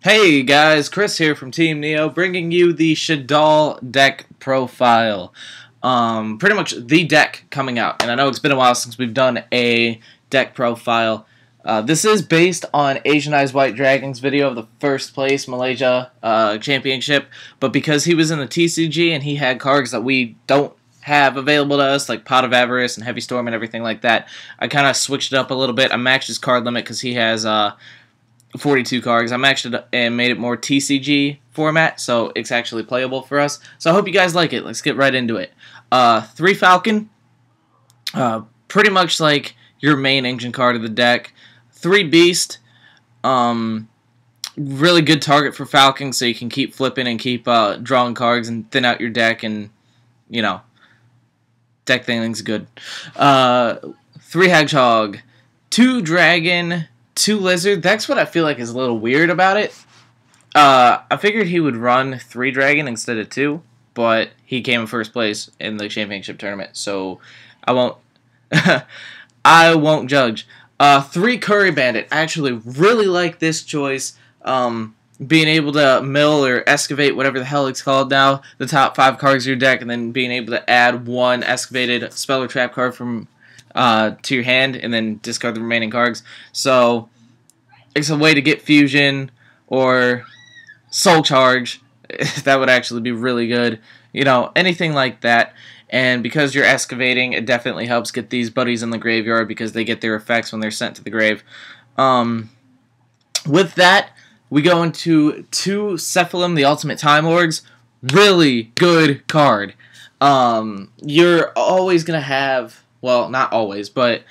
Hey guys, Kris here from Team Neo, bringing you the Shaddoll deck profile. Pretty much the deck coming out, and I know it's been a while since we've done a deck profile. This is based on Asian Eyes White Dragon's video of the first place Malaysia championship, but because he was in the TCG and he had cards that we don't have available to us, like Pot of Avarice and Heavy Storm and everything like that, I kind of switched it up a little bit. I matched his card limit because he has 42 cards. I matched it and made it more TCG format, so it's actually playable for us. So I hope you guys like it. Let's get right into it. 3 Falcon, pretty much like your main engine card of the deck. 3 Beast, really good target for Falcon, so you can keep flipping and keep drawing cards and thin out your deck, and you know, deck thing's good. 3 Hedgehog, 2 Dragon, 2 Lizard. That's what I feel like is a little weird about it. I figured he would run 3 Dragon instead of 2, but he came in first place in the championship tournament, so I won't I won't judge. 3 Cory Bandit. I actually really like this choice. Being able to mill or excavate, whatever the hell it's called now, the top 5 cards of your deck, and then being able to add 1 excavated spell or trap card from to your hand, and then discard the remaining cards. So it's a way to get fusion or soul charge. That would actually be really good. You know, anything like that. And because you're excavating, it definitely helps get these buddies in the graveyard because they get their effects when they're sent to the grave. With that, we go into 2 Cephalum, the Ultimate Time Lords. Really good card. You're always going to have, well, not always, but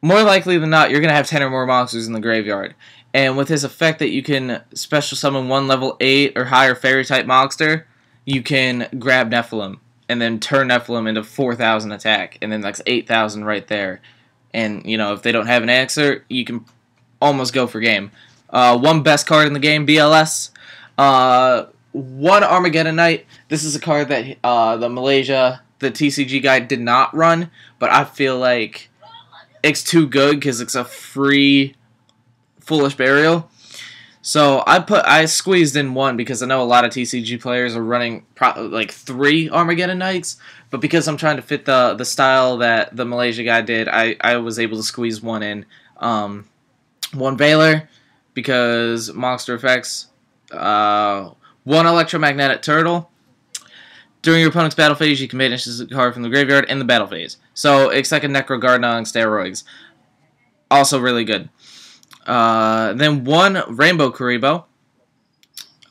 more likely than not, you're going to have 10 or more monsters in the graveyard. And with his effect that you can special summon 1 level 8 or higher fairy type monster, you can grab Nephilim and then turn Nephilim into 4,000 attack, and then that's 8,000 right there. And, you know, if they don't have an answer, you can almost go for game. 1 best card in the game, BLS. 1 Armageddon Knight. This is a card that the Malaysia, the TCG guy, did not run, but I feel like it's too good because it's a free Foolish Burial. So I squeezed in 1 because I know a lot of TCG players are running like 3 Armageddon Knights, but because I'm trying to fit the style that the Malaysia guy did, I was able to squeeze 1 in. 1 Veiler because monster effects. 1 Electromagnetic Turtle. During your opponent's battle phase, you can banish this card from the graveyard in the battle phase. So it's like a Necrogardna on steroids. Also really good. Then 1 Rainbow Kuriboh.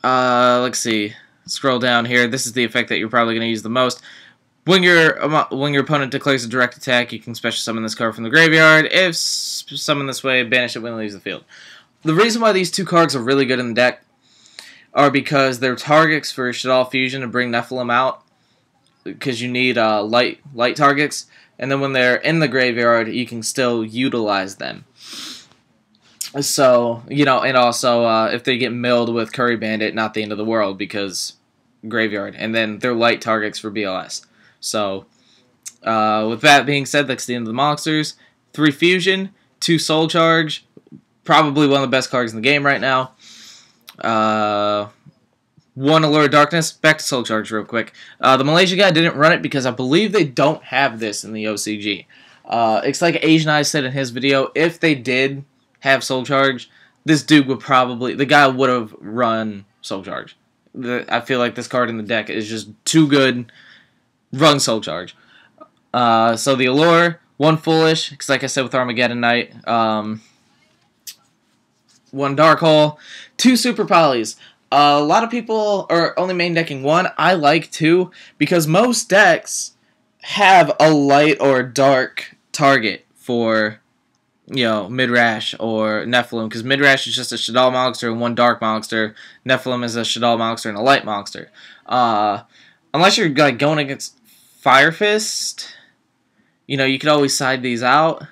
Let's see. Scroll down here. This is the effect that you're probably going to use the most. When your opponent declares a direct attack, you can special summon this card from the graveyard. If summoned this way, banish it when it leaves the field. The reason why these 2 cards are really good in the deck are because they're targets for Shaddoll Fusion to bring Nephilim out, because you need light targets, and then when they're in the graveyard, you can still utilize them. So, you know, and also if they get milled with Cory Bandit, not the end of the world because graveyard, and then they're light targets for BLS. So, with that being said, that's the end of the monsters. 3 Fusion, 2 Soul Charge, probably one of the best cards in the game right now. 1 Allure of Darkness. Back to Soul Charge real quick. The Malaysia guy didn't run it because I believe they don't have this in the OCG. It's like Asian Eyes said in his video, if they did have Soul Charge, this dude would probably, the guy would have run Soul Charge. I feel like this card in the deck is just too good. Run Soul Charge. So the Allure, 1 Foolish, because like I said with Armageddon Knight, 1 Dark Hole, 2 Super Polys. A lot of people are only main decking 1. I like 2 because most decks have a light or dark target for, you know, Midrash or Nephilim, because Midrash is just a Shaddoll monster and 1 dark monster. Nephilim is a Shaddoll monster and a light monster. Unless you're like going against Fire Fist, you know, you could always side these out,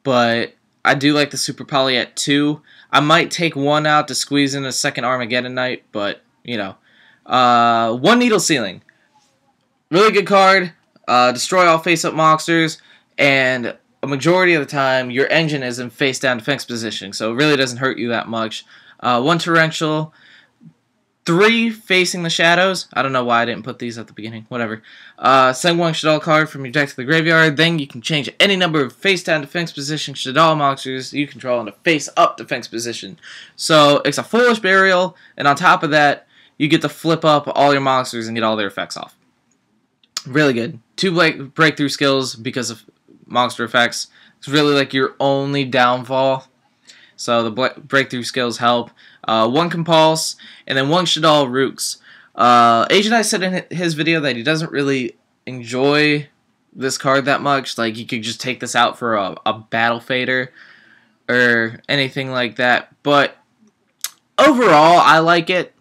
but I do like the Super Poly at 2. I might take 1 out to squeeze in a second Armageddon Knight, but, you know. 1 Needle Ceiling. Really good card. Destroy all face-up monsters, and a majority of the time, your engine is in face-down defense position, so it really doesn't hurt you that much. 1 torrential, 3 facing the shadows. I don't know why I didn't put these at the beginning. Whatever. Send 1 Shaddoll card from your deck to the graveyard. Then you can change any number of face-down defense position Shaddoll monsters you control into face-up defense position. So it's a Foolish Burial, and on top of that, you get to flip up all your monsters and get all their effects off. Really good. 2 breakthrough skills because of monster effects. It's really like your only downfall. So the breakthrough skills help. 1 Compulse, and then 1 Shaddoll Rooks. Agent I said in his video that he doesn't really enjoy this card that much. Like, you could just take this out for a Battle Fader or anything like that. But overall, I like it.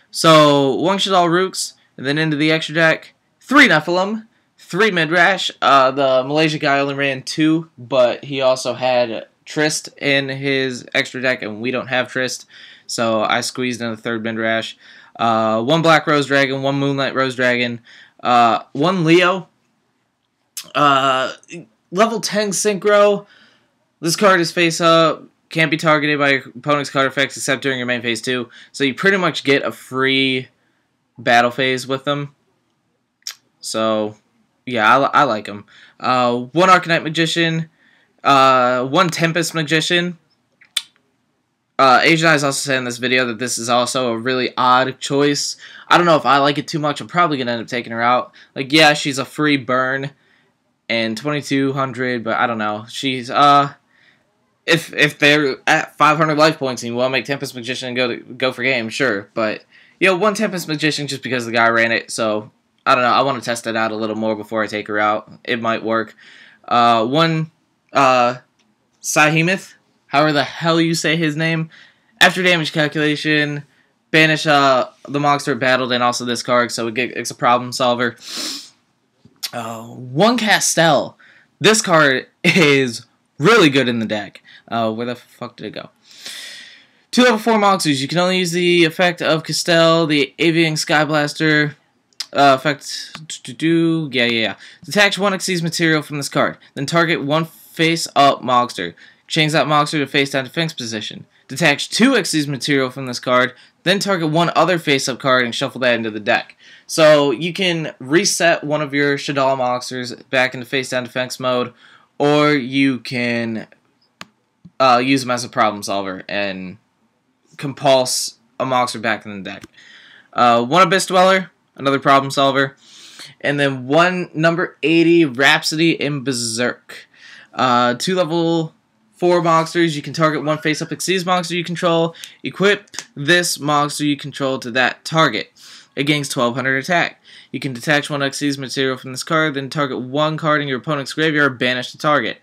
So 1 Shaddoll Rooks, and then into the extra deck, 3 Nephilim, 3 Midrash. The Malaysia guy only ran 2, but he also had Trist in his extra deck, and we don't have Trist, so I squeezed in a 3rd Midrash. 1 Black Rose Dragon, 1 Moonlight Rose Dragon, 1 Leo. Level 10 Synchro. This card is face up, can't be targeted by your opponent's card effects except during your main phase 2, so you pretty much get a free battle phase with them. So, yeah, I like them. 1 Arcanite Magician, 1 Tempest Magician. Agent Eyes also said in this video that this is also a really odd choice. I don't know if I like it too much. I'm probably going to end up taking her out. Like, yeah, she's a free burn and 2200, but I don't know. She's, if they're at 500 life points and you want to make Tempest Magician and go for game, sure. But, you know, 1 Tempest Magician just because the guy ran it, so I don't know. I want to test it out a little more before I take her out. It might work. 1 Sihemith, however the hell you say his name. After damage calculation, banish the monster battled and also this card, so it's a problem solver. 1 Castell. This card is really good in the deck. Where the fuck did it go? 2 level 4 monsters. You can only use the effect of Castell, the Avian Skyblaster. Effect yeah. Detach 1 Xyz material from this card. Then target 1 face-up monster. Change that monster to face-down defense position. Detach 2 Xyz material from this card. Then target 1 other face-up card and shuffle that into the deck. So you can reset one of your Shaddoll monsters back into face-down defense mode, or you can use them as a problem solver and compulse a monster back in the deck. 1 Abyss Dweller. Another problem solver. And then 1 number 80 Rhapsody in Berserk. 2 level 4 monsters. You can target 1 face-up Xyz monster you control. Equip this monster you control to that target. It gains 1200 attack. You can detach 1 Xyz material from this card, then target 1 card in your opponent's graveyard, banish the target.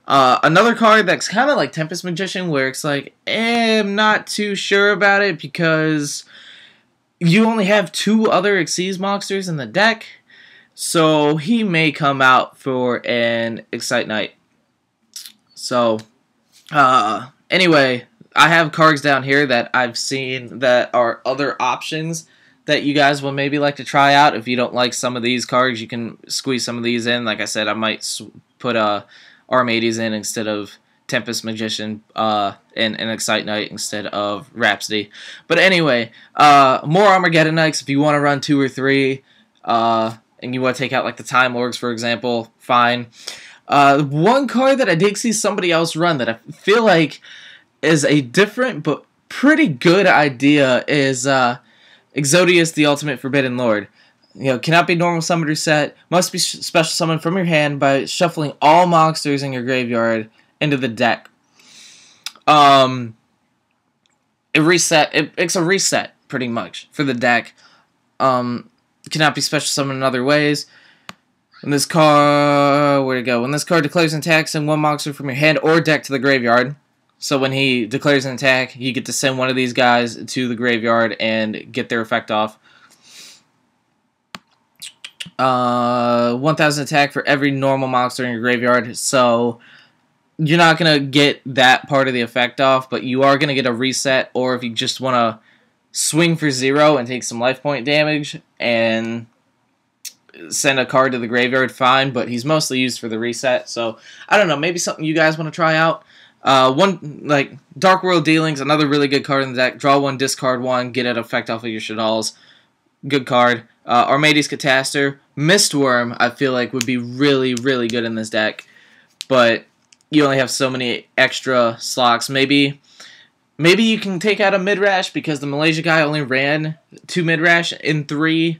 Another card that's kind of like Tempest Magician, where it's like, I'm not too sure about it because you only have 2 other Xyz monsters in the deck, so he may come out for an Excite Night. So, anyway, I have cards down here that I've seen that are other options that you guys will maybe like to try out. If you don't like some of these cards, you can squeeze some of these in. Like I said, I might put Armades in instead of Tempest Magician, and Excite Knight instead of Rhapsody. But anyway, more Armageddon Knights if you want to run 2 or 3, and you want to take out like the Time Lords, for example, fine. One card that I did see somebody else run that I feel like is a different but pretty good idea is Exodius, the Ultimate Forbidden Lord. You know, cannot be normal summoned or set, must be special summoned from your hand by shuffling all monsters in your graveyard into the deck. It's a reset, pretty much, for the deck. Cannot be special summoned in other ways. When this card... Where'd it go? When this card declares an attack, send 1 monster from your hand or deck to the graveyard. So when he declares an attack, you get to send one of these guys to the graveyard and get their effect off. 1000 attack for every normal monster in your graveyard. So you're not going to get that part of the effect off, but you are going to get a reset, or if you just want to swing for 0 and take some life point damage and send a card to the graveyard, fine, but he's mostly used for the reset, so I don't know, maybe something you guys want to try out. Like, Dark World Dealings, another really good card in the deck. Draw 1, discard 1, get an effect off of your Shaddolls. Good card. Armades Catastor. Mistworm, I feel like, would be really, really good in this deck, but you only have so many extra slots. Maybe you can take out a Midrash, because the Malaysia guy only ran 2 Midrash in 3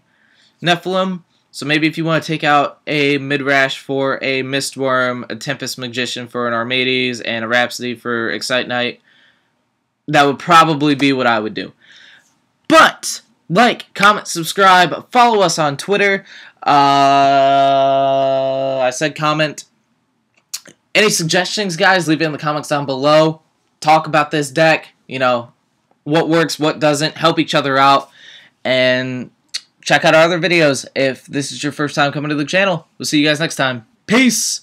Nephilim. So maybe if you want to take out a Midrash for a Mistworm, a Tempest Magician for an Armades, and a Rhapsody for Excite Knight, that would probably be what I would do. But like, comment, subscribe, follow us on Twitter. I said comment. Any suggestions, guys, leave it in the comments down below. Talk about this deck, you know, what works, what doesn't, help each other out, and check out our other videos if this is your first time coming to the channel. We'll see you guys next time. Peace!